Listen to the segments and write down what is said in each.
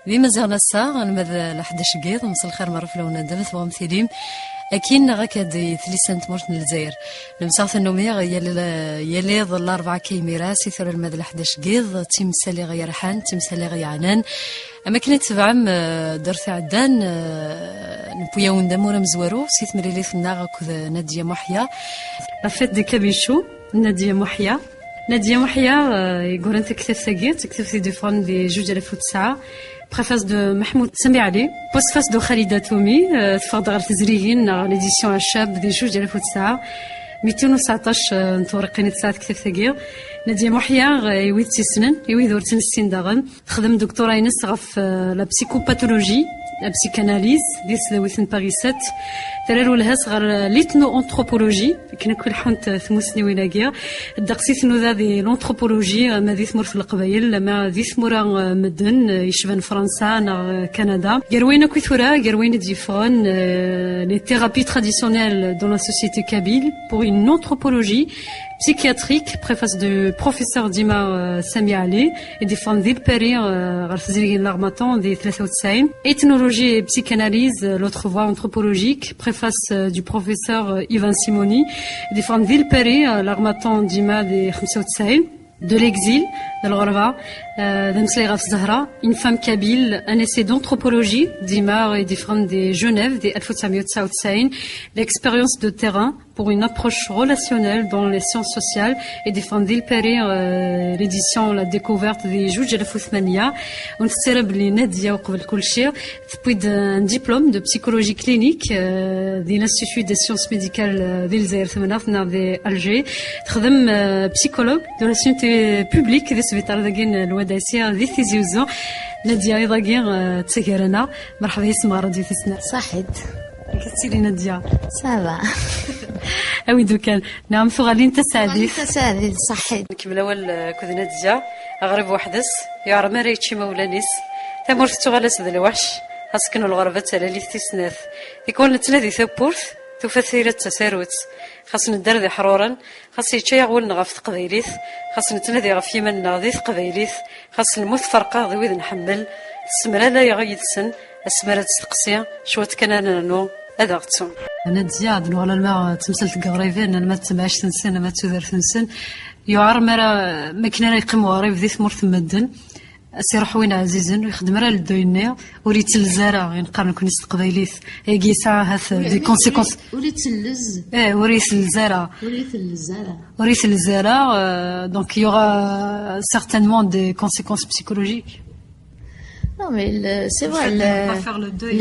ديما زغنا الساعة ماذا لحداش كيض مسا الخير مرة في لونا دابا ثبغا مثيلين أكين غاك هادي ثليسان تمورت الجزائر نمساغ النومية يلي ظل الأربعة كيميرا سيثر الماذا لحداش كيض تيمسالي غير حان تيمسالي غير عنان أما كنت تبعم درت عدان نبويا وندمورا مزوارو سيث مريلي ثنا غاكو نادية محيا لافيت دي كابيشو نادية محيا نادية محيا يقول انت كتب ثقيت تكتب في ديفون دي 2009 préface de Mahmoud Sami Ali, postface de Khalida Toumi, تفاضل غير تزريين ليديسيون الشاب دي 2009 219 نتورقين تساعد كتاب ثقيل نادية محيا يويد تيسنن يويد ورتن السين داغن تخدم دكتورة ينس غف لا بسيكوباثولوجي لا بسيكاناليز ديال سداويثن باغي 7 ترارو لهاس غير ليتنو انثروبولوجي كنا كل حنت ثموسني ويناكيا الدقسيت نو ذا دي لونثروبولوجي ما ذي ثمور في القبايل ما ذي ثمورا مدن يشبن فرنسا نا كندا غيروينا كثورا غيروينا ديفون لي ثيرابي تراديسيونيل دون لا سوسيتي كابيل pour une anthropologie psychiatrique, préface de professeur Dima Sami Ali et des femmes d'Ilperi, l'Armatan, des 93. Ethnologie et psychanalyse, l'autre voie anthropologique, préface du professeur Ivan Simoni, et des femmes d'Ilperi, l'Armatan Dima des 93. De l'exil, de l'Orva, d'Amsleiraf Zahra, une femme kabyle, un essai d'anthropologie, d'Imar et des femmes de Genève, des Al-Foutsamiyot Saoutsaïn, l'expérience de terrain pour une approche relationnelle dans les sciences sociales et des femmes d'Ilperi, l'édition, la découverte des Jouj Al-Fouthmania, on célèbre les Nadia au Kulchir, puis d'un diplôme de psychologie clinique de l'Institut des sciences médicales d'Ilzaïr d'Alger, psychologue de la santé publique des سبيطار داكين الوداسيه ذي تيزيوزو ناديه ايضا كاع تسكرنا مرحبا يسمى راديو تسنا صحيت كتسيري ناديه سافا اوي دوكان نعم ثغالين تسعدي صحيت نكمل اول كود ناديه غريب وحدس يعرف ما ريتشي مولانيس تمرت تغلس ذا الوحش اسكنوا الغربه على لي تسناث يكون نتنادي ثبورث تفثيرة تساروت خاصنا ندار ذي حرورا خاص يتشيع ولنا غف تقبيليث خاصنا نتنادي غف يمنا ذي تقبيليث خاص الموت فرقا ذي ويذ نحمل السمرة لا يغيد سن السمرة تستقسيا شوات كان انا نو هذا غتسون انا زياد نو على الماء تمثلت قريبين انا ما تبعش تنسن ما تودر تنسن يعر ما كنا يقيموا غريب ذي ثمور ثمدن سيروح وين عزيزن ويخدم راه للدوينيا وريت الزارع ينقارن كون يستقبيليث هي ساعه هاث دي كونسيكونس وريت اللز وريت الزارع وريت الزارع دونك يوغا سيرتينمون دي كونسيكونس psychologiques. Non mais c'est vrai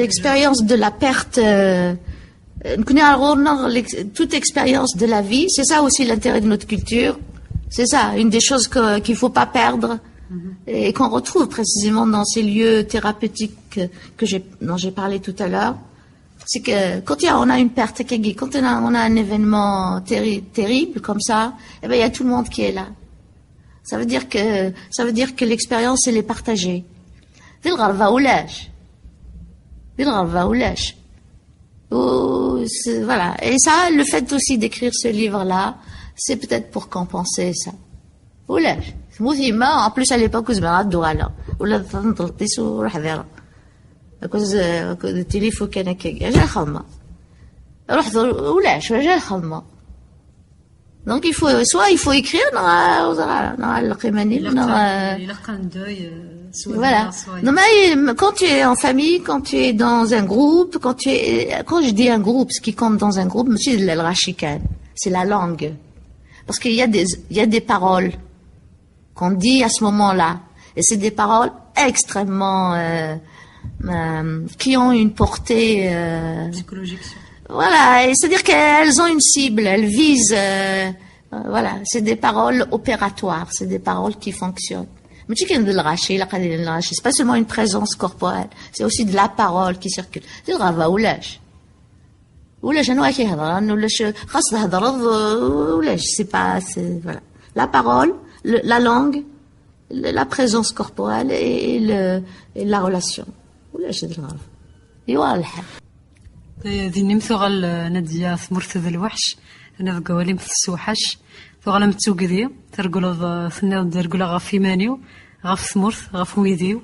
l'expérience de la perte toute expérience de la vie, c'est ça aussi l'intérêt de notre culture. C'est ça, une des choses qu'il faut pas perdre. Et qu'on retrouve précisément dans ces lieux thérapeutiques dont j'ai parlé tout à l'heure, c'est que quand on a une perte, quand on a un événement terrible comme ça, eh ben il y a tout le monde qui est là. Ça veut dire que l'expérience elle est partagée. Voilà. Et ça, le fait aussi d'écrire ce livre-là, c'est peut-être pour compenser ça. Oulage. En plus à l'époque je me دوغالا ولا تنطلطيس وروح ذيرا كوز التليفون كان هكا جا خدمه رحت ولاش جا الخدمه دونك il faut écrire نعلق يماني voilà non mais quand tu es en famille, quand tu es dans un groupe, quand je dis un groupe, ce qui compte dans un groupe c'est la langue, parce qu'il y a des paroles qu'on dit à ce moment-là. Et c'est des paroles extrêmement qui ont une portée psychologique. Voilà, et c'est-à-dire qu'elles ont une cible, elles visent voilà, c'est des paroles opératoires, c'est des paroles qui fonctionnent. Mais c'est pas seulement une présence corporelle, c'est aussi de la parole qui circule. C'est pas voilà. La parole, la langue, la présence corporelle et la relation. ولا شي الغرض ايوا الحال ذي نمثغل نادية ثمرت ذا الوحش انا بقوالي في السوحش ثغلا متوقدي ترقل ثنا ترقل غف يمانيو غف ثمرت غف ويديو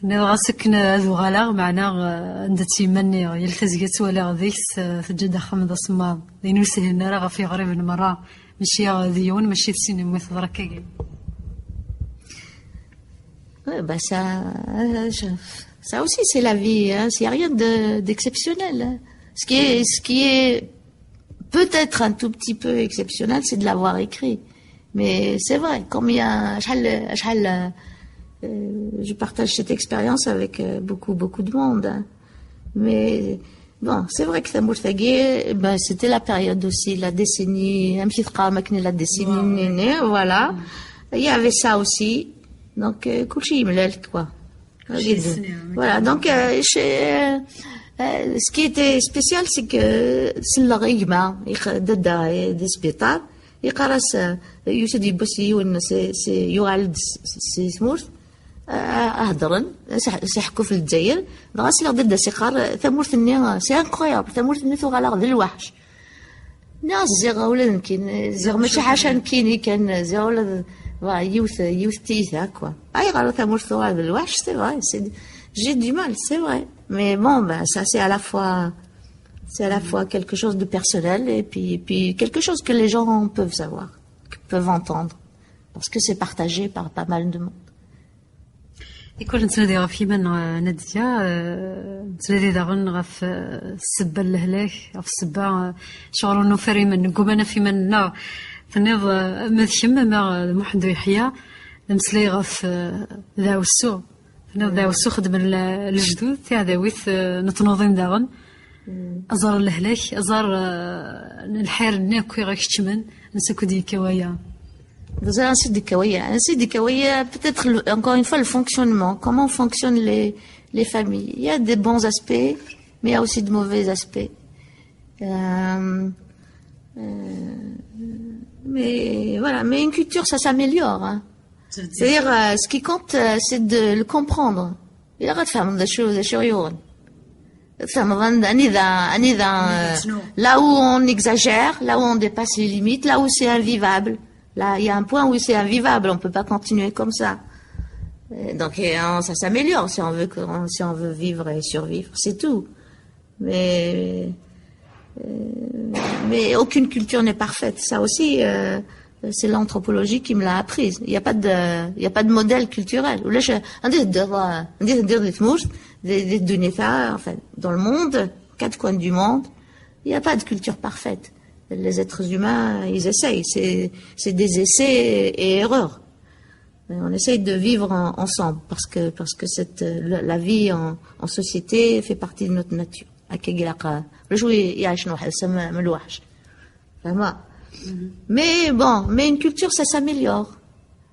نبغى سكن ذو غلا معنا ندتي مني يلتزقت ولا غذيس تجد خمض صمام لين وسهلنا راه في غريب المرة ماشي غاديون ماشي السينما مثل كاين. Ouais, bah ça aussi c'est la vie, hein. Il n'y a rien d'exceptionnel. Hein. Ce qui est peut-être un tout petit peu exceptionnel, c'est de l'avoir écrit. Mais c'est vrai, combien, je partage cette expérience avec beaucoup de monde. Hein. Mais bon, c'est vrai que Tamour Tagé, ben, c'était la période aussi, la décennie, la décennie, voilà. Il y avait ça aussi. Donc, Kouchi Mlel, quoi. Voilà, donc, ce qui était spécial, c'est que c'est le règlement, des spectacles. يقرأ يوسف يبصي سي يوالد سي ثمورث أهدرن سيحكوا في الجزائر غاسي ضد سيقار ثمورث النيا سي انكرويابل ثمورث النيا ثوغالا ذي الوحش ناس زيغ ولا يمكن زيغ ماشي حاشا كيني كان زيغ ولا يوث تيثا كوا أي غالو ثمورث ثوغالا ذي الوحش سي فري j'ai du mal c'est vrai mais bon ben ça c'est à la fois quelque chose de personnel et puis quelque chose que les gens peuvent savoir, peuvent entendre, parce que c'est partagé par pas mal de monde. يكون نتنادي غا في من نادية نتنادي داغن غا في السبة الهلاك غا في السبة شغل انو فريما نقوم انا في من تنيض مذكم ما محمد يحيى نمسلي غا في ذا السوق تنيض ذا السوق خدم الجدود تاع ذاويث نتنوضين داغن أزار الهلاك أزار الحير ناكوي غاك تشمن نسكو دي كوايا. Vous avez un site de Kawaii, peut-être encore une fois le fonctionnement, comment fonctionnent les familles. Il y a des bons aspects, mais il y a aussi de mauvais aspects. Mais voilà, mais une culture ça s'améliore. Hein. C'est-à-dire ce qui compte c'est de le comprendre. Il y a de faire des choses, là où on exagère, là où on dépasse les limites, là où c'est invivable. Là, il y a un point où c'est invivable, on ne peut pas continuer comme ça. Donc, ça s'améliore si on veut vivre et survivre, c'est tout. Mais aucune culture n'est parfaite. Ça aussi, c'est l'anthropologie qui me l'a apprise. Il n'y a pas de modèle culturel. Enfin, dans le monde, 4 coins du monde, il n'y a pas de culture parfaite. Les êtres humains, ils essayent. C'est des essais et erreurs. On essaye de vivre ensemble parce que la vie en société fait partie de notre nature. Mais bon, une culture, ça s'améliore.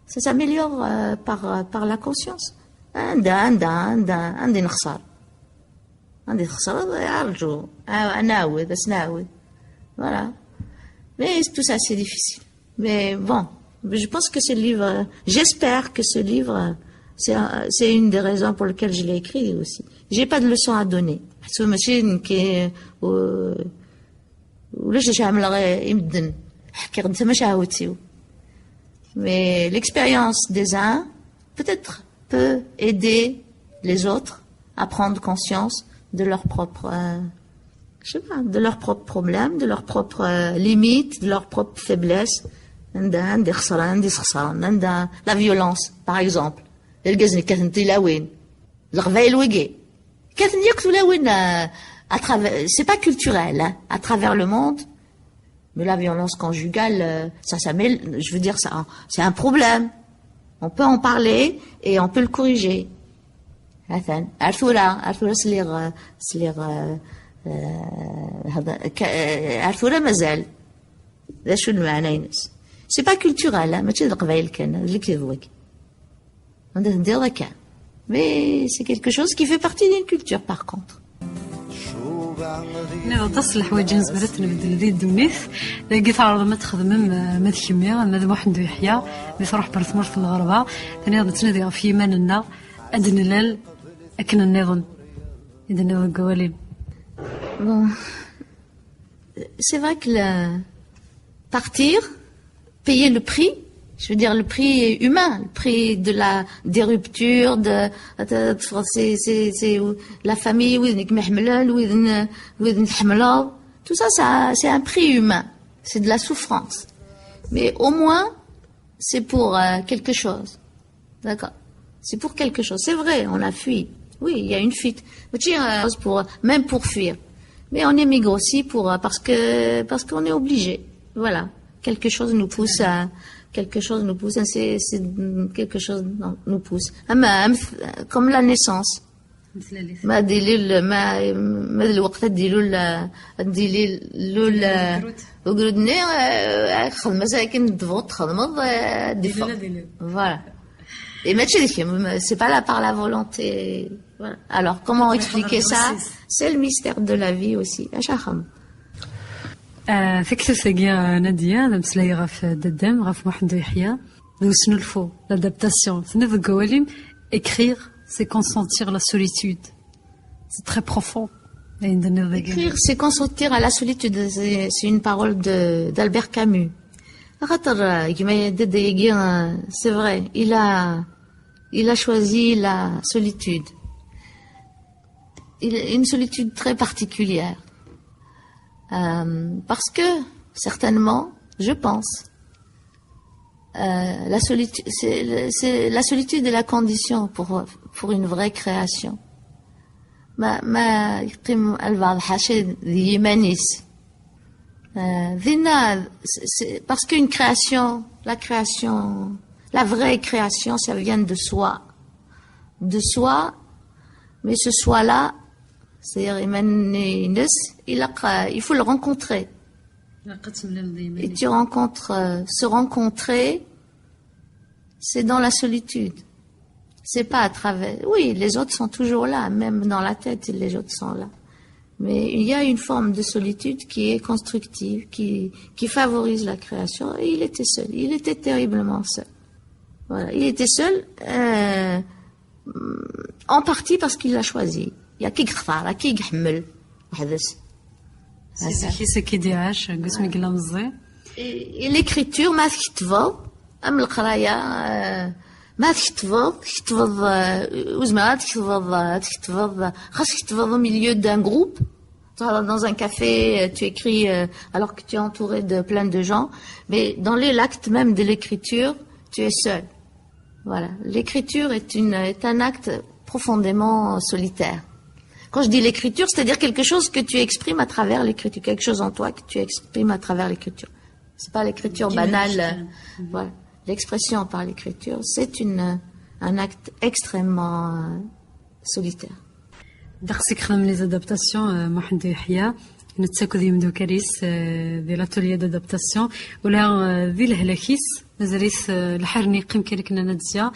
Ça s'améliore par la conscience. عندي نخسر يعرجوا أناوذ أسناوذ voilà. Mais tout ça c'est difficile. Mais bon, je pense que ce livre, j'espère que ce livre, c'est une des raisons pour lesquelles je l'ai écrit aussi. J'ai pas de leçon à donner. Mais l'expérience des uns peut-être peut aider les autres à prendre conscience de leurs propres, de leurs propres problèmes, de leurs propres limites, de leurs propres faiblesses. La violence, par exemple. C'est pas culturel, hein, à travers le monde. Mais la violence conjugale, ça s'améliore, je veux dire, ça, c'est un problème. On peut en parler et on peut le corriger. Arthura mazal. C'est pas culturel, hein, mais c'est quelque chose qui fait partie d'une culture par contre. نبغى تصل الحوايج نزبرت نبدل ذي الدونيث لقيت عرض ما تخدم ما ذكمي ما ذا محمد يحيى اللي تروح برثمرت الغربة ثاني غادي تنادي في يماننا أدن لال أكن النظام إذا النظام قوالين. Bon, c'est vrai que partir, payer le prix, Je veux dire, le prix humain, le prix des ruptures, c'est la famille, tout ça, c'est un prix humain. C'est de la souffrance. Mais au moins, c'est pour quelque chose. D'accord? C'est pour quelque chose. C'est vrai, on a fui. Oui, il y a une fuite. Même pour fuir. Mais on émigre aussi parce qu'on est obligé. Voilà. Quelque chose nous pousse, c'est quelque chose nous pousse. Comme la naissance. ما ديلي ما الوقت ديلي وقردني خدمة ساكن تفوت خدمة ديفا voilà. Et c'est pas là par la volonté. Voilà. Alors, comment expliquer ça? C'est le mystère de la vie aussi. فكرة ساقية نادية نمسلاي غاف ددام غاف محمد يحيى ذو الفو l'adaptation سنة ذو قواليم écrire c'est consentir la solitude c'est très profond. Écrire c'est consentir à la solitude, c'est une parole d'Albert Camus. C'est vrai, il a choisi la solitude, une solitude très particulière. Parce que, certainement, je pense, la solitude est la condition pour une vraie création. Parce qu'une création, la vraie création, ça vient de soi. De soi, mais ce soi-là, c'est-à-dire, il faut le rencontrer. Et tu rencontres, se rencontrer, c'est dans la solitude. C'est pas à travers, oui, les autres sont toujours là, même dans la tête, les autres sont là. Mais il y a une forme de solitude qui est constructive, qui favorise la création, et il était seul. Il était terriblement seul. Voilà. Il était seul, en partie parce qu'il l'a choisi. Il y a qui يختار كي يحمل وحدث سي كيديعاش قسمي قلا مزي et l'écriture ما تكتبوا ام القرايه ما تكتبوا وزما تكتبوا خاصك تكتبوا au milieu d'un groupe dans un café tu écris alors que tu es entouré de plein de gens mais dans l'acte même de l'écriture tu es seul. Voilà, l'écriture est un acte profondément solitaire. Quand je dis l'écriture, c'est-à-dire quelque chose que tu exprimes à travers l'écriture, quelque chose en toi que tu exprimes à travers l'écriture. C'est pas l'écriture banale. Voilà. L'expression par l'écriture, c'est un acte extrêmement solitaire. دخسك خدم لي زادابتاسيون محمد يحيى نتساكو ذي مدو كاريس ذي لاتوليا دادابتاسيون ولا ذي الهلاكيس مازاليس الحرني قيم كنا نتزيا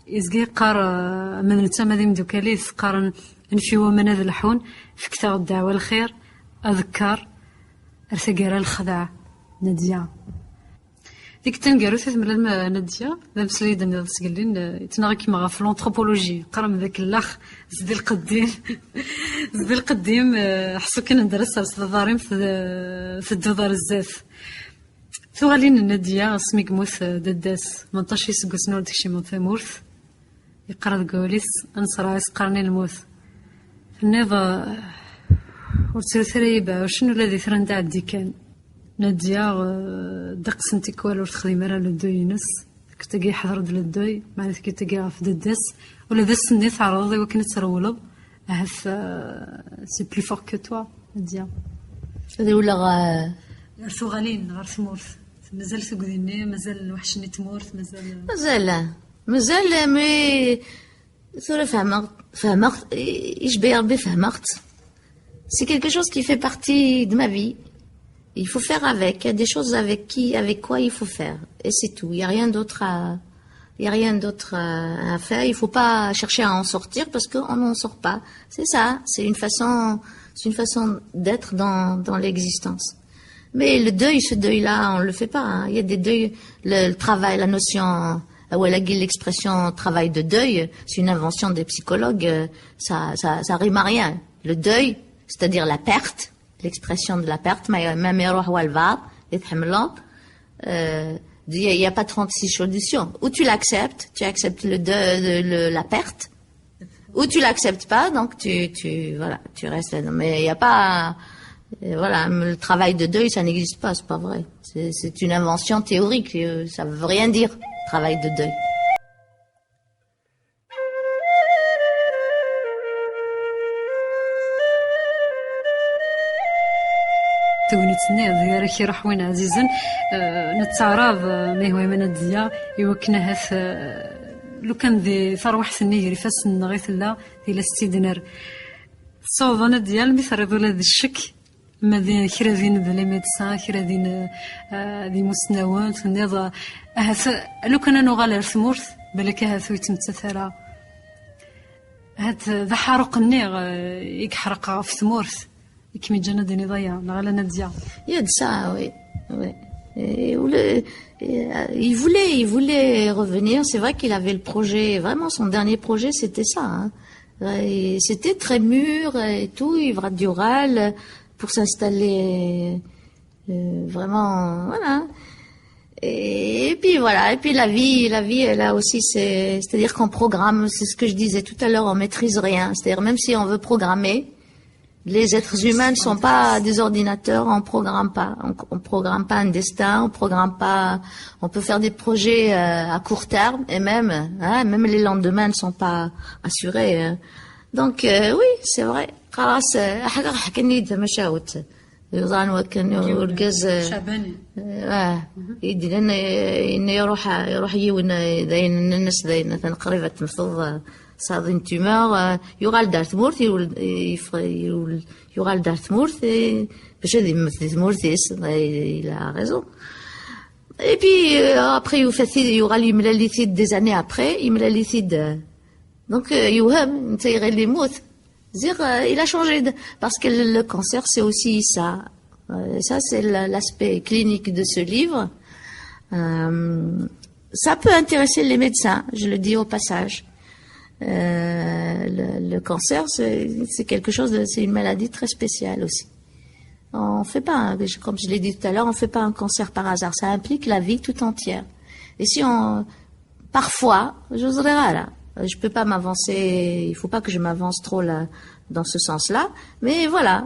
إزقي قار من نتسامى ذي مدو كاريس قارن نفيو من هذا الحون في كتاب الدعوة الخير أذكار أرثقار الخدع نديا ديك تنقارو ثملا نديا ذا مسليدا نديا تسقلين يتناغي كيما غا في لونتروبولوجي قرم ذاك اللاخ زدي القديم حسو كان ندرس رس الضارين في الدودار الزاف ثوالين نديا سميك موث دداس 18 سكو سنور داكشي من ثمورث يقرا كوليس انصر عايز قرني الموث النظا وتسريبا وشنو الذي ثران تاع الديكان ناديا دق سنتي كوال وتخدم راه للدوي نس كتاقي حضر للدوي معناتها كتاقي غاف دداس ولا ذا السني تعرضي وكنت ترولب هاف سي بلي فور كو توا ناديا هذه ولا ثغالين غير ثمورث مازال ثقديني مازال الوحشني تمورث مازال مي ثورة فهمت يشبه ربي فهمت. C'est quelque chose qui fait partie de ma vie. Il faut faire avec. Il y a des choses avec quoi il faut faire. Et c'est tout. Il n'y a rien d'autre à faire. Il ne faut pas chercher à en sortir parce qu'on n'en sort pas. C'est ça. C'est une façon d'être dans l'existence. Mais le deuil, ce deuil-là, on le fait pas, hein. Il y a des deuils, le travail, la notion, l'expression travail de deuil, c'est une invention des psychologues, ça rime à rien. Le deuil, c'est-à-dire la perte, l'expression de la perte, Il y a pas 36 solutions. Ou tu l'acceptes, tu acceptes la perte, ou tu l'acceptes pas, donc voilà, tu restes là. Mais il y a pas, voilà, le travail de deuil, ça n'existe pas, c'est pas vrai. C'est une invention théorique, ça veut rien dire, travail de deuil. تونتني ديال كي روح وين عزيزا نتعرض ما هو من الديا يوكنا هث لو كان ذي ثروح سني رفاس نغيث لا ديال استدنر صوضنا ديال مثل ولا ذي الشك ما ذي كرا ذين ذي ميدسان كرا ذين ذي مسنوات النظا هث لو كان نغال ثمورث بالك هث يتمتثرا هات ذا حرق النيغ يكحرق في ثمورث. Il y a de ça, oui. Oui. Il voulait revenir. C'est vrai qu'il avait le projet, vraiment son dernier projet, c'était ça. Hein. C'était très mûr et tout, Yvra Dioral, pour s'installer vraiment, voilà. Et puis voilà, et puis la vie, elle a aussi, c'est-à-dire qu'on programme, c'est ce que je disais tout à l'heure, on maîtrise rien. C'est-à-dire même si on veut programmer, les êtres humains ne sont pas des ordinateurs, on programme pas un destin, on programme pas, on peut faire des projets à court terme et même les lendemains ne sont pas assurés. Hein. Donc oui, c'est vrai. خلاص حاجة حكني ده مشاوت يظن وكان ورجز يدي إنه يروح يون ذين الناس ذين تنقريبا تمفض صاد une tumeur يغال دارت مورث يغال دارت مورث باش هذه مثل مورثيس il a raison. Et puis après يغال يملا ليثيد des années après يملا ليثيد donc يوهم نتا يغال لي موت dire il a changé parce que le cancer c'est aussi ça. Ça c'est l'aspect clinique de ce livre. Ça peut intéresser les médecins, je le dis au passage. Le cancer, c'est quelque chose c'est une maladie très spéciale aussi. On fait pas, comme je l'ai dit tout à l'heure, on fait pas un cancer par hasard. Ça implique la vie tout entière. Et si parfois, j'oserais là, je peux pas m'avancer, il faut pas que je m'avance trop là, dans ce sens-là. Mais voilà,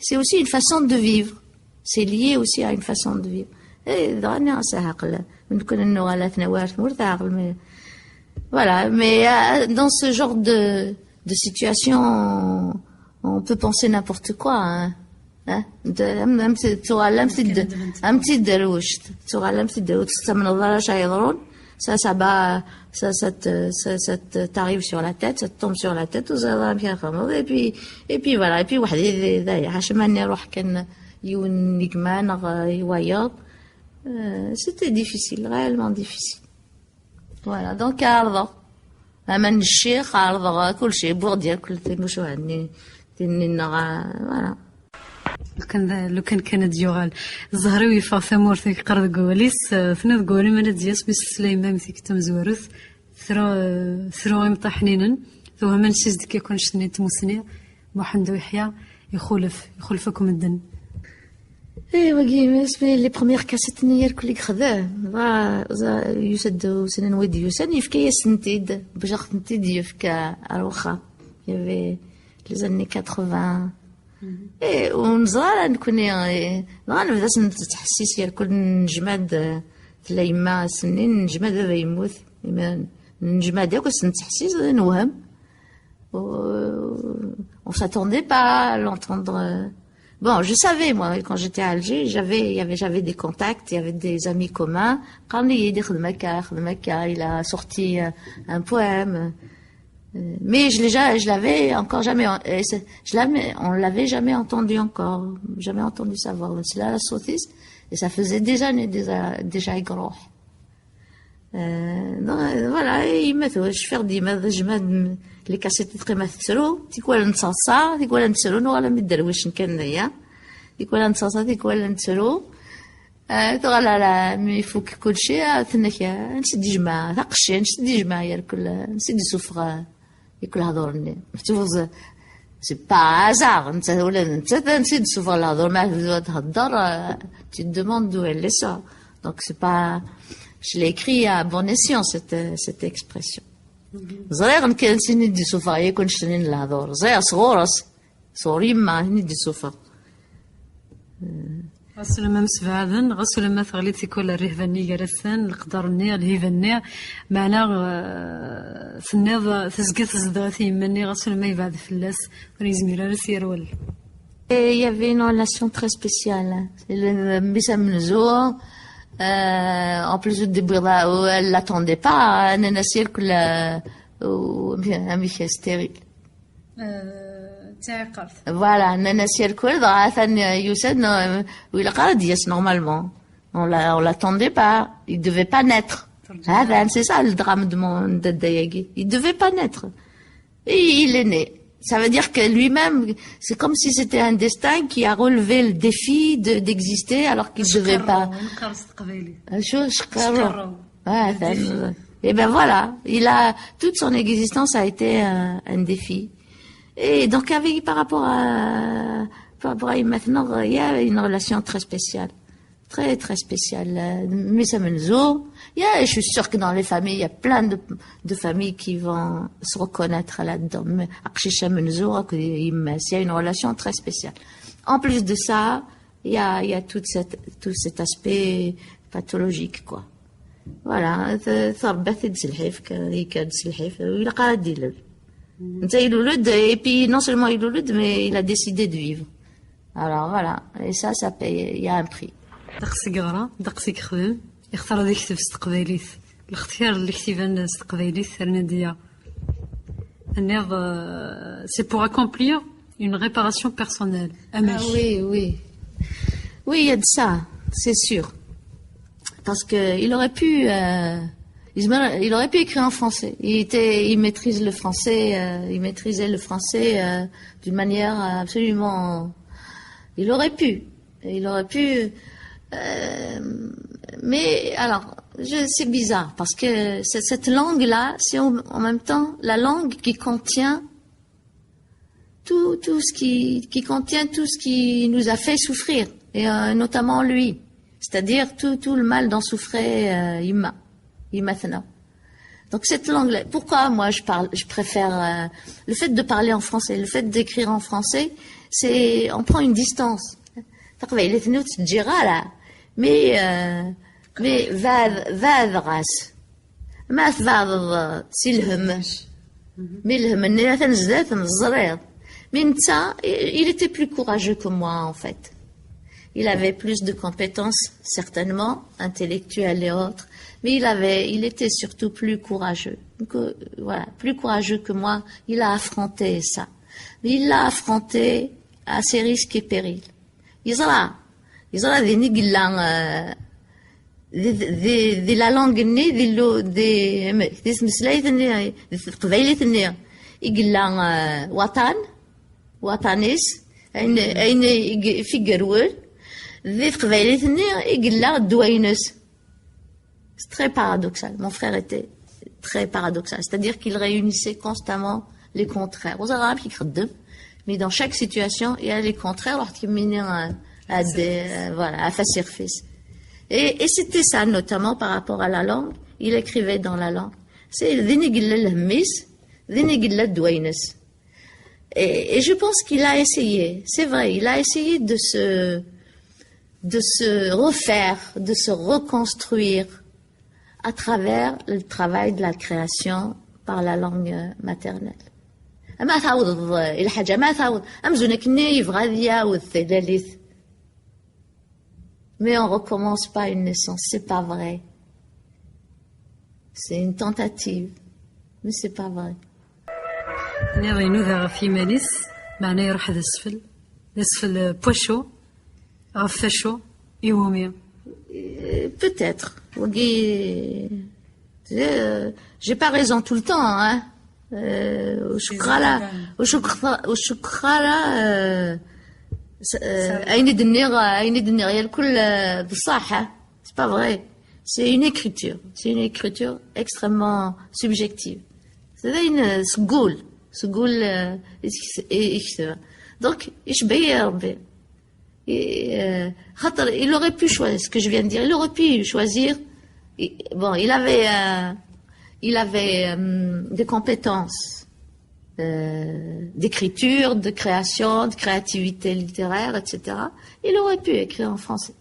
c'est aussi une façon de vivre. C'est lié aussi à une façon de vivre. Voilà, mais dans ce genre de situation, on peut penser n'importe quoi. Hein? Ça t'arrive sur la tête, ça te tombe sur la tête, et puis voilà, et puis c'était difficile, réellement difficile. Voilà, donc voilà. لو كان ديوغال زهري فاطمه ورثك قرض كواليس ثنا كوالي من دياس بس سليمان ثيك تمزورث ثرو امطحنين ثم من سيزد كيكون شني تمسني محمد ويحيى يخلفكم الدن. ايه وقيم اسمي لي بروميير كاسيت نير كلي خذاه يسد سنن ودي يسن يفكي سنتيد باش خدمتي يفكا اروخا يفي لي زاني 80 ايه ونزار نكوني انا بدات نتحسيس يا كل نجماد تلايما سنين نجماد دابا يموت نجماد داك نتحسيس نوهم on s'attendait pas à l'entendre. Bon, je savais, moi, quand j'étais à Alger, j'avais des contacts, il y avait des amis communs. Quand il a sorti un poème. Mais je l'avais encore jamais, on l'avait jamais entendu encore, jamais entendu sa voix. C'est là la sottise, et ça faisait des années déjà gros. Voilà, il m'a fait, je fais des les cassettes très mathéro, tu quoi l'ensasa, tu quoi l'ensero, nous allons mettre le wesh n'kenaya, tu quoi l'ensasa, tu quoi l'ensero, tu mais il faut que كل شيء تنك نسيت جماعة ثقشي نسيت جماعة يركل نسيت سفرة يكل هذورني تفوز سي با هازار انت ولا انت نسيت سفرة الهضور ما تهضر tu te demandes d'où elle est ça Donc c'est pas, je l'ai écrit à bon escient cette expression. صغير كان سني دي سوفا يكون شنين الهضور صغير صغورس صوري ما هني دي سوفا غسل ما مسبعدن غسل ما ثغليتي كل الرهباني جالسان القدر النية الهيفانية معنا ثنيض تزقيت زدغتي مني غسل ما يبعد فلاس ونيزمير راسي يرول. Et il y avait une relation très spéciale. C'est le Mbissa Mnzour, en plus de Bouira, où elle l'attendait pas, Nana Cirque, un Michel stérile. Voilà, Nana Cirque, Youssef, où il a dit, normalement. On l'attendait pas. Il devait pas naître. C'est ça le drame de Dayagui. Il devait pas naître. Et il est né. Ça veut dire que lui-même, c'est comme si c'était un destin qui a relevé le défi d'exister alors qu'il ne devait pas. Et ben voilà, toute son existence a été un défi. Et donc par rapport à maintenant, il y a une relation très spéciale. Très, très spéciale. Mais ça me je suis sûre que dans les familles, il y a plein de familles qui vont se reconnaître là-dedans. Mais il y a une relation très spéciale. En plus de ça, il y a tout cet aspect pathologique, quoi. Voilà. Et puis, non seulement il est mais il a décidé de vivre. Alors voilà. Et ça paye. Il y a un prix. دقسي قرا دقسي خدم يختار هذا يكتب استقباليت الاختيار اللي كتبان استقباليت رنادية النيض c'est pour accomplir une réparation personnelle. Oui, il y a de ça, c'est sûr, parce que il aurait pu écrire en français. Il maîtrise le français, il maîtrisait le français d'une manière absolument. Il aurait pu. Mais alors, c'est bizarre parce que cette langue-là, c'est en même temps la langue qui contient tout ce qui nous a fait souffrir, et notamment lui, c'est-à-dire tout le mal dont souffrait Imathana. Donc cette langue-là, pourquoi moi je préfère le fait de parler en français, le fait d'écrire en français, c'est on prend une distance. Mais va ras ما تبعض سيلهم ملهم الناس نزلات الزرير من ça il était plus courageux que moi en fait. Il avait plus de compétences certainement intellectuelles et autres, mais il était surtout plus courageux. Donc, voilà, plus courageux que moi, il a affronté ça. Mais il l'a affronté à ses risques et périls. يزرع ذي نقلا ذي لا لونغ ني ذي لو ذي مسلايت ني ذي قبيلة ني يقلا وطنيس أين في قرول ذي قبيلة ني يقلا دوينس. C'est très paradoxal. Mon frère était très paradoxal. C'est-à-dire qu'il réunissait constamment les contraires. Aux Arabes qui créent mais dans chaque situation, il y a les contraires, alors qui mènent à faire surface. Et c'était ça, notamment par rapport à la langue. Il écrivait dans la langue. C'est et je pense qu'il a essayé, c'est vrai, il a essayé de se refaire, de se reconstruire à travers le travail de la création par la langue maternelle. ما تعوض الحاجة ما تعوض أمزونك يبغى يعوض ثلاث. Mais on recommence pas une naissance, c'est pas vrai. C'est une tentative, mais c'est pas vrai. نيغي نوذا في ماليس معناه يروح هذا السفل بوشو غفشو يومي. Peut-être. J'ai pas raison tout le temps, hein. وشكرا أين الدنيا الكل بالصحة. C'est pas vrai. C'est une écriture extrêmement subjective. C'est une سقول يكتب. Donc يشبه يا ربي Il aurait pu choisir, ce que je viens de dire, il aurait pu choisir. Bon, il avait des compétences d'écriture, de création, de créativité littéraire, etc. Il aurait pu écrire en français.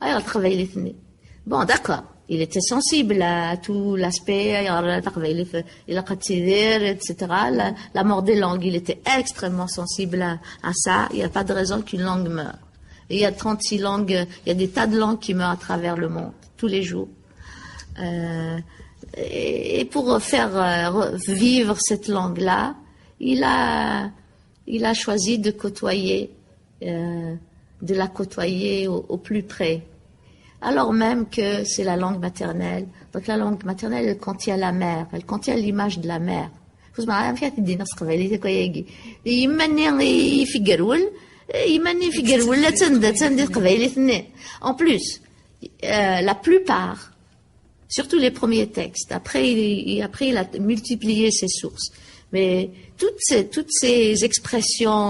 Il a travaillé les thnés. Bon, d'accord. Il était sensible à tout l'aspect, il a etc. La mort des langues, il était extrêmement sensible à ça. Il n'y a pas de raison qu'une langue meure. Il y a 36 langues, il y a des tas de langues qui meurent à travers le monde, tous les jours. Et pour faire vivre cette langue-là, il a choisi de la côtoyer au plus près. Alors même que c'est la langue maternelle. Donc la langue maternelle, elle contient la mère, elle contient l'image de la mère. En plus, la plupart, surtout les premiers textes, après il a multiplié ses sources. Mais toutes ces expressions,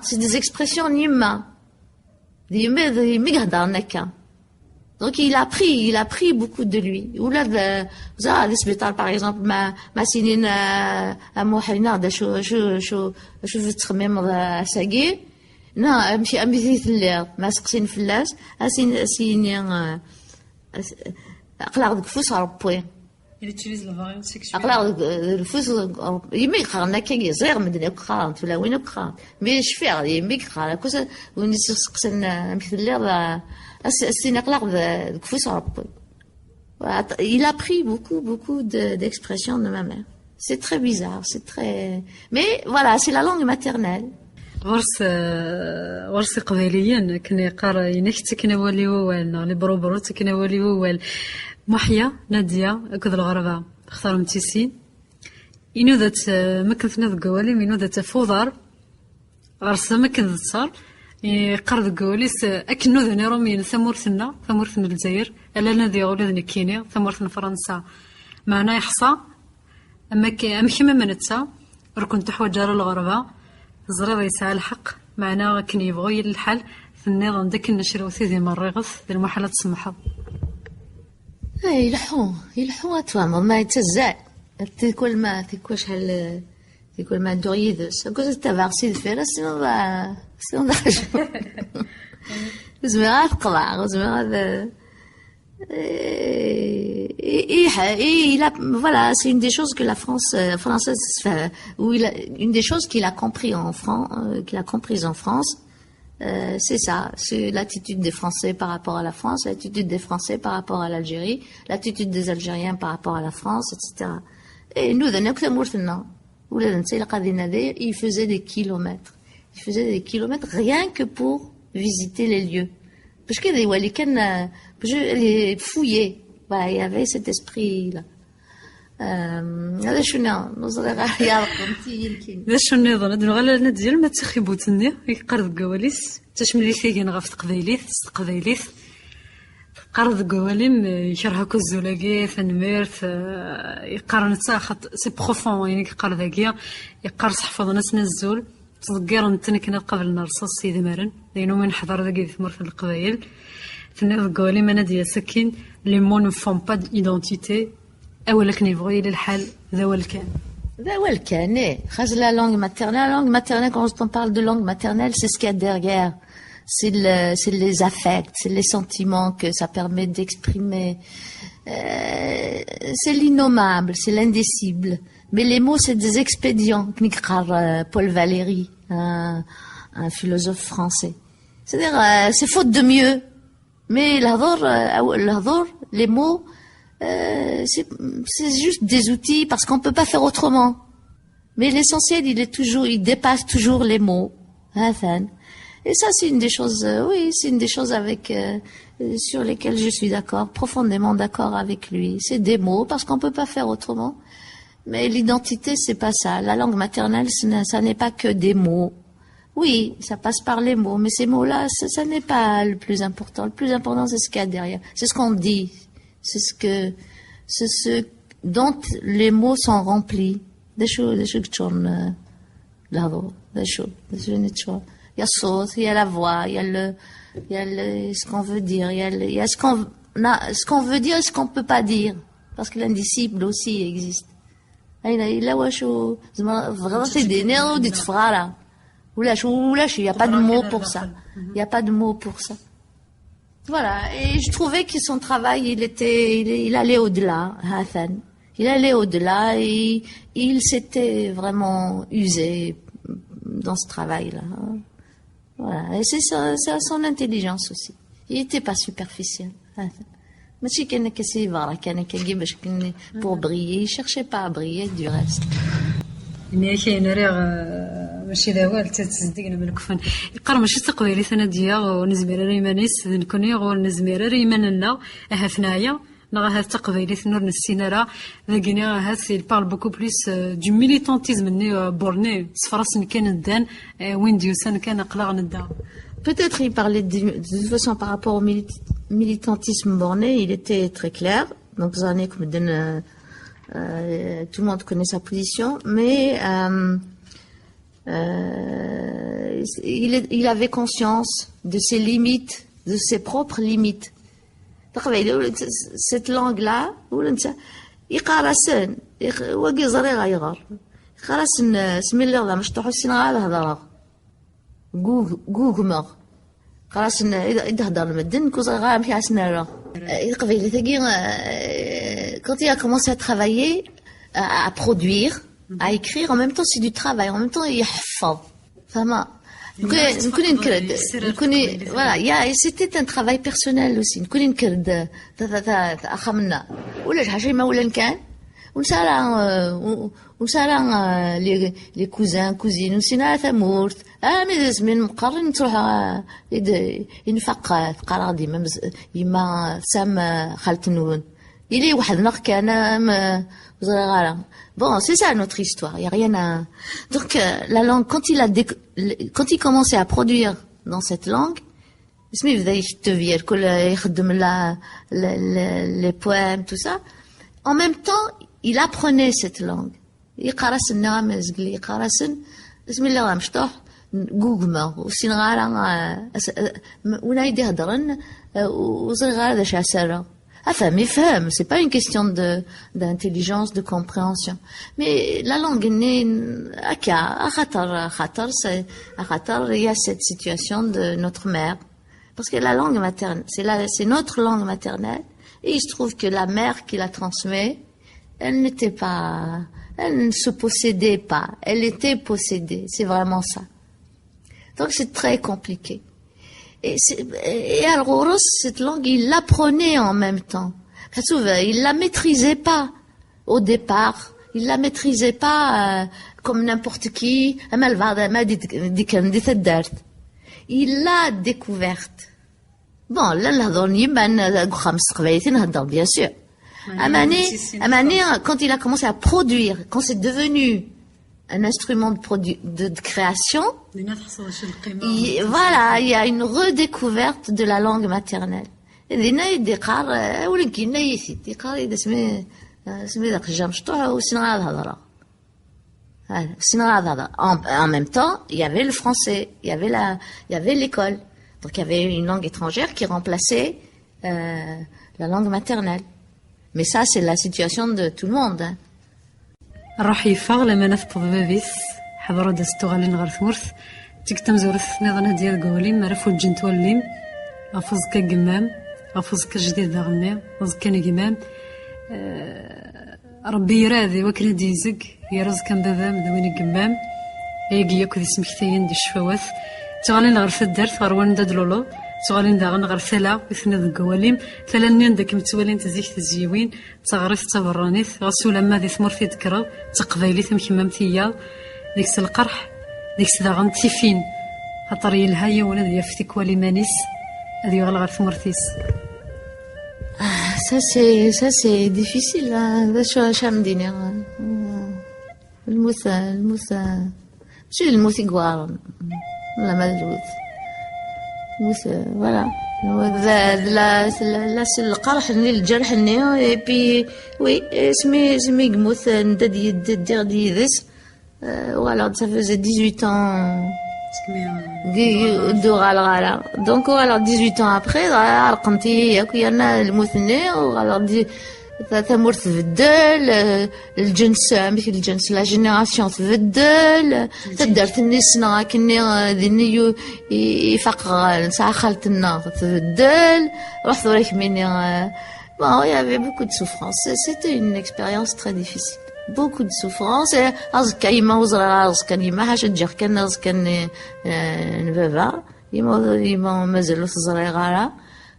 c'est des expressions nima. Donc il a pris beaucoup de lui. Par exemple, ma sinine à Mohina da شو تخمم ساقي نا امشي في ما سقسين فلاس اسيني اقلع دكفوس ربوي. Il utilise la variante sexuelle. أقلع الفوز يمي خارنا كي صغير مدني كخارنت ولا وين كخارنت مي شفير يمي خارنا كوس وني سقسن مثل اللي السين أقلع الفوز ربي. Il a pris beaucoup d'expressions de ma mère. C'est très bizarre, c'est très. Mais voilà, c'est la langue maternelle. ورس قبيليا كان يقرا ينكت كنا ولي ووالنا لي بروبرو كنا ولي ووال محيا ناديه كذ الغربه اختاروا متيسين إنو ذات مكنتنا ذا قوالي مينو ذات فوضار غرسا مكن ذا صار يقر ذا قواليس أكنو ذا نيرو من ثمورثنا الجزائر ألا نادي غولي ذا نكيني ثمورثنا فرنسا معنا يحصى أما كيما منتسا ركن تحوى جار الغربة زريض يسعى الحق معنا كن يبغي الحل في النظام داك النشر وثيذي مريغث ذي المحلات سمحة يلحون أتوامر ما يتزال تكل ما دوريدس أقول التفاصيل الفيرة سنو زميرات قضاء زميرات voilà, c'est une des choses que la française fait, une des choses qu'il a compris comprises en France, c'est ça, c'est l'attitude des Français par rapport à la France, l'attitude des Français par rapport à l'Algérie, l'attitude des Algériens par rapport à la France, etc. Et nous, il faisait des kilomètres. Il faisait des kilomètres rien que pour visiter les lieux. Parce que les fouiller. Voilà, il y avait cet esprit-là. هذا شنو نظرة يعرف يمكن هذا شنو نظرة دغلا ندير ما تخيبوتني يقرض قواليس تشملي ثيجن غف تقبيليث قرض قوالين يشرحكو الزولاقي فنميرث يقرن تاخط سي بروفون يعني يقرض هكيا يقرص حفظ ناس نزول تذكر نتنا كنا قبل نرصص سيدي مرن لانه من حضر ذاك في مرث القبائل فنادي قوالي ما نادي سكين لي مو نو فون با ديدونتيتي أولا كان يبغي للحال ذا والكان خاص la langue maternelle quand on parle de langue maternelle c'est ce qu'il y a derrière c'est les affects c'est les sentiments que ça permet d'exprimer c'est l'innommable c'est l'indicible mais les mots c'est des expédients Paul Valéry un philosophe français c'est-à-dire c'est faute de mieux mais l'hador les mots c'est juste des outils parce qu'on peut pas faire autrement. Mais l'essentiel, il dépasse toujours les mots. Et ça, c'est une des choses, c'est une des choses sur lesquelles je suis d'accord, profondément d'accord avec lui. C'est des mots parce qu'on peut pas faire autrement. Mais l'identité, c'est pas ça. La langue maternelle, ça n'est pas que des mots. Oui, ça passe par les mots, mais ces mots-là, ça n'est pas le plus important. Le plus important, c'est ce qu'il y a derrière. C'est ce qu'on dit. C'est ce dont les mots sont remplis. الهضور هذا شو il y a الصوت, il y a la voix, il y a ce qu'on veut dire, il y a ce qu'on veut dire et ce qu'on peut pas dire, parce que l'indicible aussi existe. إلا واش زعما فغرتي دينير ودي تفغارا ولاش il y a pas de mot pour ça, il y a pas de mot pour ça. Voilà, et je trouvais que son travail il allait au-delà, Hathan. Il allait au-delà et il s'était vraiment usé dans ce travail-là. Voilà, et c'est son intelligence aussi. Il n'était pas superficiel. ماشي كان كسيفارا كان كي باش كان pour briller, il cherchait pas à briller du reste. إني كاين ريغ ماشي داوال تصدقنا من كفن يقرا ماشي تقبيلي ثناديا ونزمير ريمانيس نكوني غول نزمير ريماننا هفنايا نغا هاد تقبيلي نور نسينارا ذاكينا هاد il parle beaucoup plus du militantisme ني بورني صفراس كان دان وين ديوسان كان قلاغ ندا. Peut-être il parlait de toute façon par rapport au militantisme bornais, il était très clair. Donc, tout le monde connaît sa position, mais il avait conscience de ses limites, de ses propres limites. Cette langue-là, يقارسن وقي زري غيغر يقارسن سمي الله لا مشطوح السنغ هذا هضره غوغمر خلاص إذا هضر المدن كوزا غا مشي عسنارة القبيلة تاقي quand il a commencé à travailler à produire à écrire en même temps c'est du travail en même temps يحفظ فما نكون نكرد voilà c'était un travail personnel aussi نكون نكرد أخا منا ولا شحال ما ولا كان ونسالا لي كوزان كوزين ونسينا ثمورت مي من مقرن تروح ينفق تقرا ديما يما سام خالتنون إلي وحدنا كان صغيرة. Bon, c'est ça notre histoire, il y a rien à... Donc la langue quand il commençait à produire dans cette langue, اسمي بدا يشتفير كل يخدم les poèmes tout ça, en même temps il apprenait cette langue. يقرأ النغم يزقلي يقرأ اسم الله غامشطوح قوقما وسينغارا ونا يدي هضرن وصغار ذا شاسرة أفهم يفهم. C'est pas une question d'intelligence, de compréhension. Mais la langue n'est à خطر il y a cette situation de notre mère. Parce que la langue maternelle, c'est notre langue maternelle. Et il se trouve que la mère qui la transmet, elle ne se possédait pas. Elle était possédée. C'est vraiment ça. Donc c'est très compliqué. Et alors, cette langue, il l'apprenait en même temps. Il la maîtrisait pas au départ. Il la maîtrisait pas comme n'importe qui. Il l'a découverte. Bon, là, bien sûr. Amani, quand il a commencé à produire, quand c'est devenu un instrument de création, voilà, il y a une redécouverte de la langue maternelle. En même temps, il y avait le français, il y avait l'école. Donc il y avait une langue étrangère qui remplaçait la langue maternelle. Mais ça, c'est la situation de tout le monde. راح يفاغ لما نفط بابيس حضروا دستو غالين غير ثمورث تكتم زورث نظنا ديال قوليم مرفو الجنت والليم غفوز كقمام غفوز كجديد دا غني غفوز كان قمام ربي يراضي وكنا ديزق يرز كان بابام دوين قمام يجي ياكل اسمكتين دي الشفاوات تغالين غير الدرت غير وين داد لولو تغالين داغن غير ثلا وثنا ذ قواليم ثلا نين داك متوالين تزيك تزيوين تغريث تبرانيث غسولا ما ذي ثمر في ذكرى تقبايلي ثمكمام ثيال ديك القرح ديك داغن تيفين خاطر يلهايا ولا ذي يفتك والي مانيس هذي غير غير ثمرتيس. Ça c'est difficile باش شامديني الموت ماشي الموت يقوارن ولا مالوث voilà لا القرح الجرح ني بي وي اسمي قموث ندير ديذس Voilà, ça faisait 18 ans de donc voilà 18 ans après رقمتي ياك انا المثنى وغالا ثمور تبدل الجنس مثل الجنس لا جينيراسيون تبدل تدرت النسنا كني ذني يفقر نسعى خالتنا تبدل رحت وريك مني bon il y avait beaucoup de souffrance c'était une expérience très difficile beaucoup de souffrance أزكى يما وزرا أزكى يما حاجة تجيك كان أزكى نبابا يما مازالو صغيرة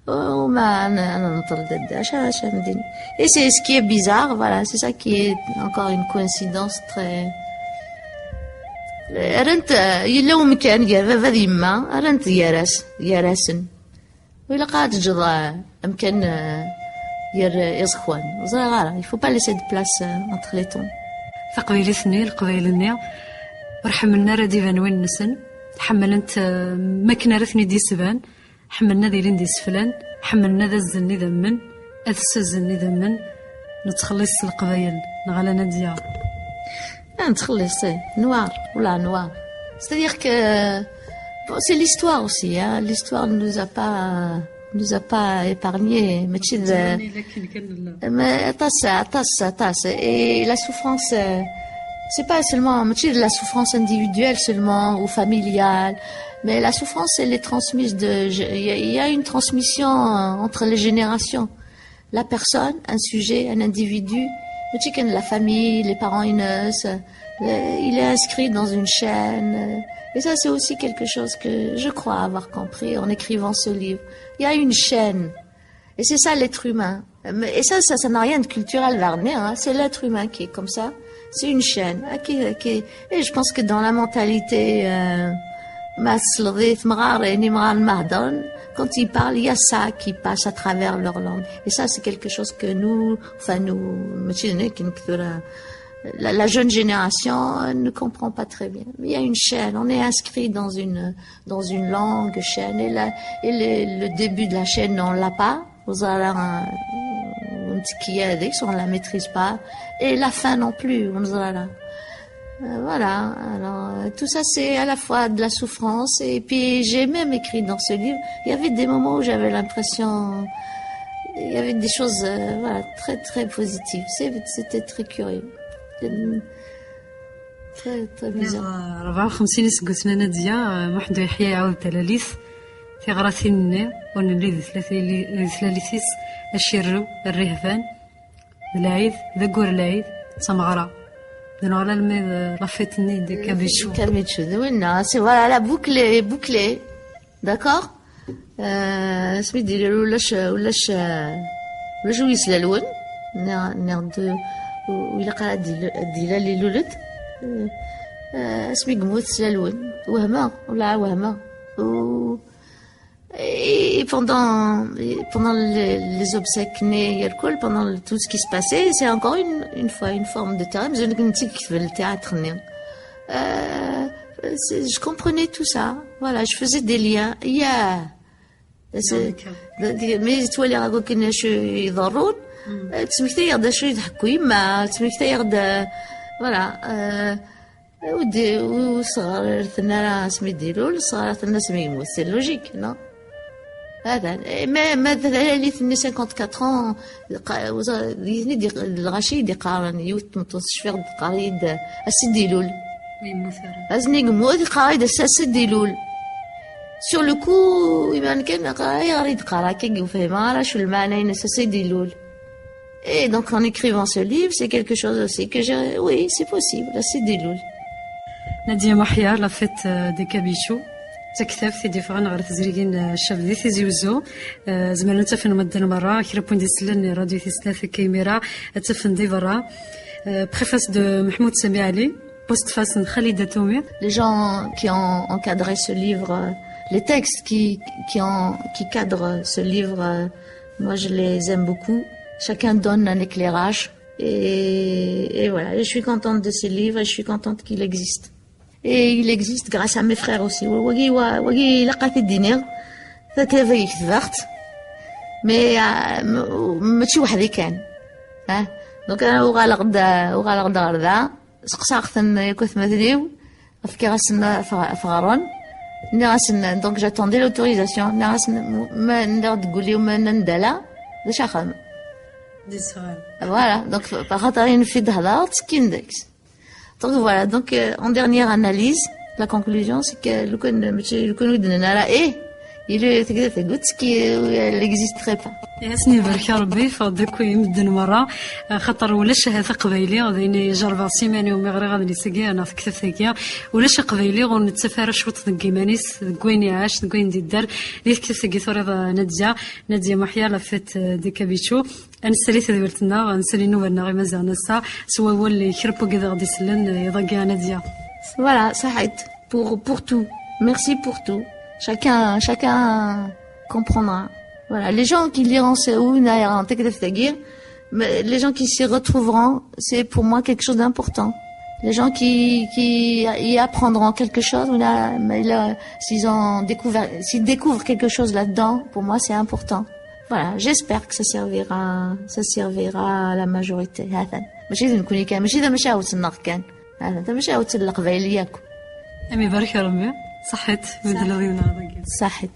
وما أنا نطلد الداش عشان ندير et c'est ce qui est bizarre voilà c'est ça qui est encore une coïncidence très رنت يلا ومكان يا بابا يما رنت ياراسن وإلا قاعد جضا أمكان يزخوان صغيرة il faut pas laisser de place entre les temps فقبيلتني القبيلني ورحملنا راه ديفان وين نسن حملنت ما كنا رثني دي سبان حملنا ذي لين دي سفلان حملنا ذا الزني ذمن أثس الزني ذمن نتخلص القبايل نغالا نديا نتخلص نوار ولا نوار c'est-à-dire que bon, c'est l'histoire aussi hein l'histoire ne nous a pas épargné mais tasse et la souffrance c'est pas seulement la souffrance individuelle seulement ou familiale mais la souffrance elle est transmise il y a une transmission entre les générations la personne un sujet un individu la famille les parents il est inscrit dans une chaîne et ça c'est aussi quelque chose que je crois avoir compris en écrivant ce livre il y a une chaîne et c'est ça l'être humain et ça n'a rien de culturel Wagner hein. C'est l'être humain qui est comme ça c'est une chaîne et je pense que dans la mentalité quand ils parlent il y a ça qui passe à travers leur langue et ça c'est quelque chose que nous la jeune génération ne comprend pas très bien. Mais il y a une chaîne, on est inscrit dans une langue chaîne et le début de la chaîne on l'a pas, vous avez un petit qui est on la maîtrise pas et la fin non plus, voilà. Alors tout ça c'est à la fois de la souffrance et puis j'ai même écrit dans ce livre, il y avait des moments où j'avais l'impression il y avait des choses voilà très très positives, c'était très curieux. très bizarre 54 سنة نادية محدو يحيى يعاود تلاليث في غراثيني ونلي ثلاثيس الشرو الرهفان العيد ذكور العيد سمغرا نغلا الميد لافيتني دي كابيشو وين سي فوالا لا بوكلي داكور سمي ديري ولاش ويس لالون نير وإلا قرأت ديلا اللي لولد اسمي قموت سلالون وهمة ولا وهمة et pendant les obsèques pendant tout ce qui se passait c'est encore une fois une forme de théâtre je ne sais qui fait le théâtre je comprenais tout ça voilà je faisais des liens il y a mais toi les ragots qui ne يضرون تسميكتي يغدا شوي يضحكوا يما تسميكتي يغدا فوالا ودي وصغار ثنا سمي ديرو صغار ثنا سمي يموت سي لوجيك نو هذا ما اللي ثني 54 ديني دي الغاشي دي قارن يوت متوسفير قريد السديلول ازني يموت قريد السديلول sur le coup يبان كان يريد قرا كي يفهم راه شو المعنى ينسى سديلول. Et donc en écrivant ce livre, c'est quelque chose aussi que j'ai... Oui, c'est possible, c'est des louls. Nadia Mahia, la fête des Kabichou. تكتب في ديفران غير تزريقين الشاب ذي تيزيوزو زمان تفن مدن مرة كيربون دي سلن راديو في ثلاثة كاميرا تفن دي برا préface de Mahmoud Sami Ali postface de Khalida Toumi. Les gens qui ont encadré ce livre, les textes qui cadrent ce livre, moi je les aime beaucoup. Chacun donne un éclairage et voilà, et je suis contente de ce livre et je suis contente qu'il existe. Et il existe grâce à mes frères aussi. وقي لقيت الدنيا كيف كتبت مي ماشي وحدي كان دونك انا وغالغدا غردا سقساقتن يكوث مثليو فكراسنا فغارون ناسن دونك جاتوندي لوتوريزاسيون ناسن ما ندير تقولي وما ندلا باش اخدم دي سؤال فوالا دونك بخاطر نفيد هضرت كاين داكس دونك فوالا دونك اون ديرنيير اناليز لا كونكلوزيون سي كو لو كان ماشي لو كان ودنا راه ايه il تقدر تقول كي elle n'existerait pas. ياسني بارك ربي فضيك يمدن مرة خاطر ولاش هذا قبايلي غادي جربا سيماني ومغري غادي نسقي انا في كتف ثقيا ولاش قبايلي غنتسافر شوط دكيمانيس كوين عاش كوين دي الدار اللي كتف ثقي ثوري ناديه محيا لفت دي كابيتشو انسالي ثورتنا غنسالي نوبنا غير مازال نسا سوا هو اللي يخربوا كذا غادي يسلن يضاقي ناديه. Voilà, ça arrête pour tout. Merci pour tout. Chacun comprendra. Voilà, les gens qui liront mais les gens qui s'y retrouveront, c'est pour moi quelque chose d'important. Les gens qui y apprendront quelque chose, s'ils découvrent quelque chose là-dedans, pour moi c'est important. Voilà, j'espère que ça servira à la majorité. ماشي نكون كان ماشي ماشي عاود النقكان هذا ماشي عاود القبايلياك. امي بارك ربي صحت ودلوي ونعض صحت.